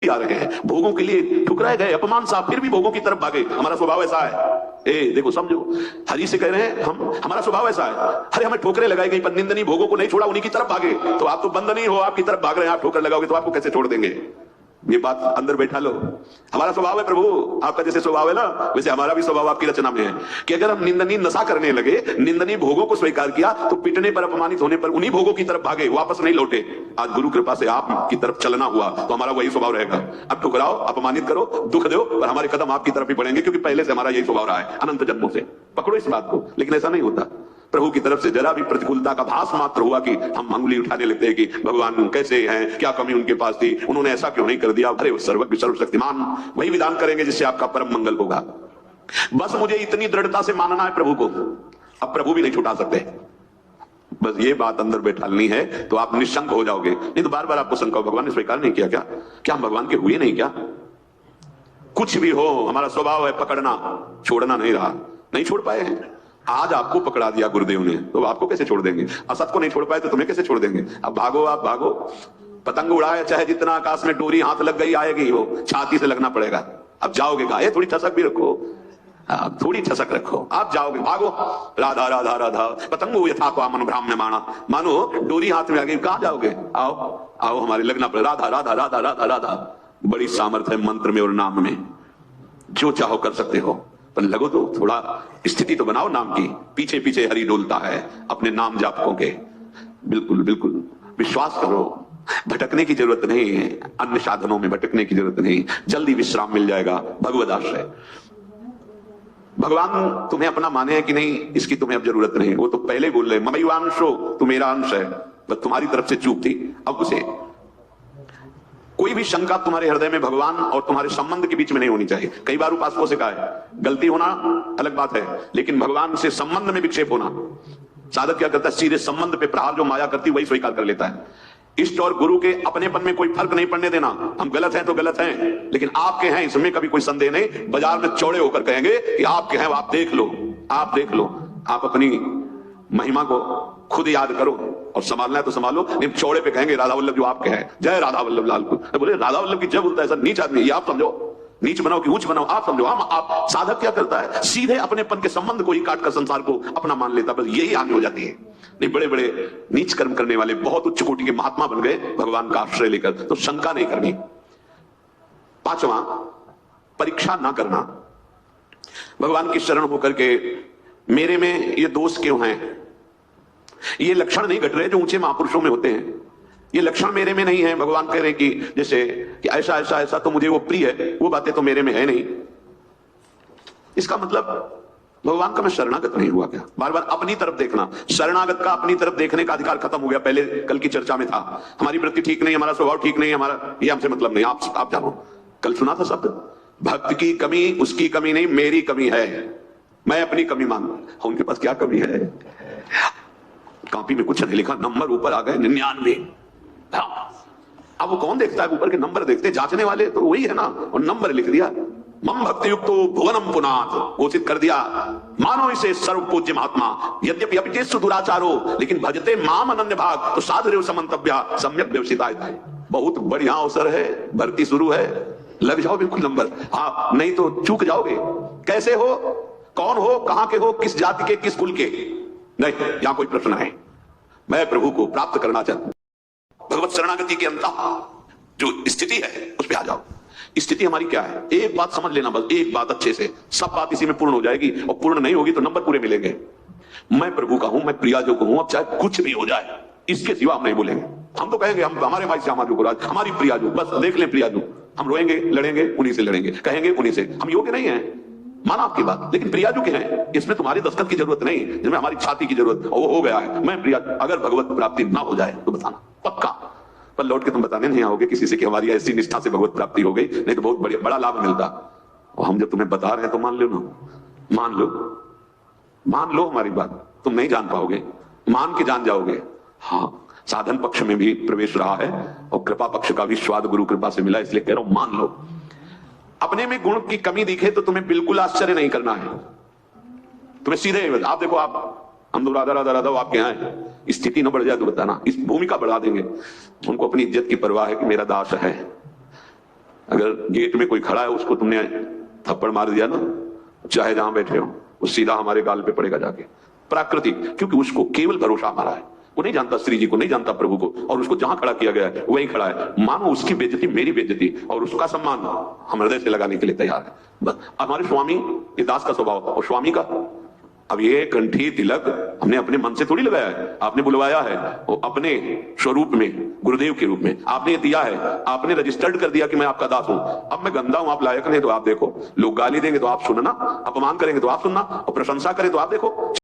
आ रहे हैं, भोगों के लिए ठुकराए गए, अपमान सा, फिर भी भोगों की तरफ भागे। हमारा स्वभाव ऐसा है। देखो समझो, हरि से कह रहे हैं हमारा स्वभाव ऐसा है। अरे हमें ठोकरें लगाई गई पर निंदनीय भोगों को नहीं छोड़ा, उन्हीं की तरफ भागे। तो आप तो बंधनीय हो, आपकी तरफ भाग रहे हैं, आप ठोकर लगाओगे तो आपको कैसे छोड़ देंगे? ये बात अंदर बैठा लो। हमारा स्वभाव है प्रभु, आपका जैसे स्वभाव है ना, वैसे हमारा भी स्वभाव आपकी रचना में है कि अगर हम निंदनीय नशा करने लगे, निंदनीय भोगों को स्वीकार किया, तो पिटने पर, अपमानित होने पर उन्हीं भोगों की तरफ भागे, वापस नहीं लौटे। आज गुरु कृपा से आपकी तरफ चलना हुआ तो हमारा वही स्वभाव रहेगा। अब ठुकराओ, अपमानित करो, दुख दो, पर हमारे कदम आपकी तरफ ही बढ़ेंगे, क्योंकि पहले से हमारा यही स्वभाव रहा है अनंत जन्मों से। पकड़ो इस बात को। लेकिन ऐसा नहीं होता। प्रभु की तरफ से जरा भी प्रतिकूलता का भास मात्र हुआ कि हम अंगुली उठाने लगते हैं कि भगवान कैसे हैं, क्या कमी उनके पास थी, उन्होंने ऐसा क्यों नहीं कर दिया। अरे वो सर्वज्ञ सर्वशक्तिमान वही विधान करेंगे जिससे आपका परम मंगल होगा। बस मुझे इतनी दृढ़ता से मानना है प्रभु को। अब प्रभु भी नहीं छुटा सकते। बस ये बात अंदर बैठालनी है तो आप निशंक हो जाओगे। नहीं तो बार बार आपको शंका, भगवान ने स्वीकार नहीं किया क्या हम भगवान के हुए नहीं क्या? कुछ भी हो, हमारा स्वभाव है पकड़ना, छोड़ना नहीं रहा, नहीं छोड़ पाए हैं। आज आपको पकड़ा दिया गुरुदेव ने, तो आपको कैसे छोड़ देंगे? असत को नहीं छोड़ पाए तो तुम्हें कैसे छोड़ देंगे? अब भागो, आप भागो। पतंग उड़ाए चाहे जितना आकाश में, डोरी हाथ लग गई आएगी, वो छाती से लगना पड़ेगा। अब जाओगे कहा? थोड़ी ठसक भी रखो, थोड़ी ठसक रखो, आप जाओगे, भागो। राधा राधा राधा पतंगो यथा मन ब्राह्मण माना, मानो डोरी हाथ में आ गई, कहां जाओगे? आओ आओ, हमारे लगना पड़ेगा। राधा राधा राधा राधा राधा। बड़ी सामर्थ्य है मंत्र में और नाम में, जो चाहो कर सकते हो, पर लगो तो, थोड़ा स्थिति तो बनाओ नाम की। पीछे पीछे हरि डोलता है अपने नाम जापकों के। बिल्कुल बिल्कुल विश्वास करो, भटकने की जरूरत नहीं है, अन्य साधनों में भटकने की जरूरत नहीं, जल्दी विश्राम मिल जाएगा भगवद आश्रय। भगवान तुम्हें अपना माने है कि नहीं, इसकी तुम्हें अब जरूरत नहीं। वो तो पहले बोल रहे ममैवांशो, तू मेरा अंश है, बस तुम्हारी तरफ से चूक थी। अब उसे कोई भी शंका तुम्हारे हृदय में भगवान और तुम्हारे संबंध के बीच में नहीं होनी चाहिए। कई बार उपासकों से कहा है, गलती होना अलग बात है, लेकिन भगवान से संबंध में विक्षेप होना। साधक क्या करता है? सीधे संबंध पे प्रहार जो माया करती वही स्वीकार कर लेता है। इष्ट और गुरु के अपनेपन में कोई फर्क नहीं पड़ने देना। हम गलत हैं तो गलत हैं, लेकिन आपके हैं इसमें कभी कोई संदेह नहीं। बाजार में चौड़े होकर कहेंगे कि आपके हैं, आप देख लो, आप देख लो। आप अपनी महिमा को खुद याद करो और संभालना है तो संभालो। नहीं चौड़े पे कहेंगे राधा वल्लभ जो आपके हैं, जय राधा वल्लभ लाल को। बोले राधा वल्लभ की जय बोलता है, ऐसा नीच आदमी, ये आप समझो। नीच बनाओ कि ऊंच बनाओ, आप समझो। हम आप साधक क्या करता है? सीधे अपनेपन के संबंध को ही काट कर संसार को अपना मान लेता। बस यही हानि हो जाती है। नहीं, बड़े बड़े नीच कर्म करने वाले बहुत उच्च कोटि के महात्मा बन गए भगवान का आश्रय लेकर, तो शंका नहीं करनी। पांचवा, परीक्षा ना करना। भगवान की शरण होकर के मेरे में ये दोष क्यों हैं, ये लक्षण नहीं घट रहे जो ऊंचे महापुरुषों में होते हैं। ये लक्षण मेरे में नहीं है। भगवान कह रहे कि जैसे कि ऐसा ऐसा ऐसा तो मुझे वो प्रिय है, वो बातें तो मेरे में है नहीं। इसका मतलब भगवान का मैं शरणागत नहीं हुआ क्या? बार बार अपनी तरफ देखना। शरणागत का अपनी तरफ देखने का अधिकार खत्म हो गया। पहले कल की चर्चा में था, हमारी वृत्ति ठीक नहीं, हमारा स्वभाव ठीक नहीं, हमारा ये हमसे मतलब नहीं। आप जानो, कल सुना था शब्द, भक्त की कमी उसकी कमी नहीं, मेरी कमी है। मैं अपनी कमी मानू। उनके पास क्या कमी है? कॉपी में कुछ नहीं लिखा, नंबर ऊपर आ गए 99। अब वो कौन देखता है? ऊपर के नंबर देखते, जांचने वाले तो वही है ना, और नंबर लिख दिया। मम भक्ति युक्तो भुवनम पुनाथ, घोषित कर दिया। मानो इसे सर्व पूज्य महात्मा, यद्यपि अपिचेषु दुराचारो, लेकिन भजते माम अनन्य भाग, तो साधुरेव समन्तव्या सम्यक व्यवसिता। बहुत बढ़िया अवसर है, भर्ती शुरू है, लग जाओ बिल्कुल नंबर। हाँ, नहीं तो चूक जाओगे। कैसे हो, कौन हो, कहां के हो, किस जाति के, किस कुल के, नहीं, यहां कोई प्रश्न है। मैं प्रभु को प्राप्त करना चाहता हूं। भगवत शरणागति के अंत जो स्थिति है उस पर आ जाओ। स्थिति हमारी क्या है? एक बात समझ लेना, बस एक बात अच्छे से, सब बात इसी में पूर्ण हो जाएगी। और पूर्ण नहीं होगी तो नंबर पूरे मिलेंगे। मैं प्रभु का हूं, मैं प्रियाजो को हूं, अब चाहे कुछ भी हो जाए, इसके सिवा हम नहीं बोलेंगे। हम तो कहेंगे हम हमारे भाई श्यामा जो राज, हमारी प्रियाजो, बस देख लें प्रियाजो। हम रोएंगे, लड़ेंगे, उन्हीं से लड़ेंगे, कहेंगे उन्हीं से। हम योग्य नहीं है, माना आपकी बात, लेकिन प्रियाजू के हैं, इसमें तुम्हारी दस्तखत की जरूरत नहीं, जिसमें हमारी छाती की जरूरत, और वो हो गया है। मैं प्रिया, अगर भगवत प्राप्ति ना हो जाए तो बताना पक्का, पर लौट के तुम बताने नहीं आओगे किसी से कि हमारी ऐसी निष्ठा से भगवत प्राप्ति हो गई, नहीं तो बहुत बड़ा लाभ मिलता। और हम जब तुम्हें बता रहे हैं तो मान लो ना, मान लो हमारी बात। तुम नहीं जान पाओगे, मान के जान जाओगे। हाँ, साधन पक्ष में भी प्रवेश रहा है और कृपा पक्ष का भी स्वाद गुरु कृपा से मिला, इसलिए कह रहा हूं मान लो। अपने में गुण की कमी दिखे तो तुम्हें बिल्कुल आश्चर्य नहीं करना है। तुम्हें सीधे आप देखो, आप हम तो राधा राधा राधा आपके यहाँ है, स्थिति न बढ़ जाए तो बताना, इस भूमिका बढ़ा देंगे। उनको अपनी इज्जत की परवाह है कि मेरा दास है, अगर गेट में कोई खड़ा है उसको तुमने थप्पड़ मार दिया ना, चाहे जहां बैठे हो, वो सीधा हमारे गाल पे पड़ेगा जाके। प्राकृतिक, क्योंकि उसको केवल भरोसा हमारा है, वो नहीं जानता श्री जी को, नहीं जानता प्रभु को, और उसको जहां खड़ा किया गया है वहीं खड़ा है। मानो उसकी बेइज्जती मेरी बेइज्जती, और उसका सम्मान हम हृदय से लगाने के लिए तैयार है। बस हमारे स्वामी, ये दास का स्वभाव, और स्वामी का अब ये कंठी तिलक हमने अपने मन से थोड़ी लगाया है, आपने बुलवाया है वो अपने स्वरूप में, गुरुदेव के रूप में आपने ये दिया है, आपने रजिस्टर्ड कर दिया कि मैं आपका दास हूं। अब मैं गंदा हूं, आप लायक नहीं, तो आप देखो, लोग गाली देंगे तो आप सुनना, अपमान करेंगे तो आप सुनना, और प्रशंसा करें तो आप देखो।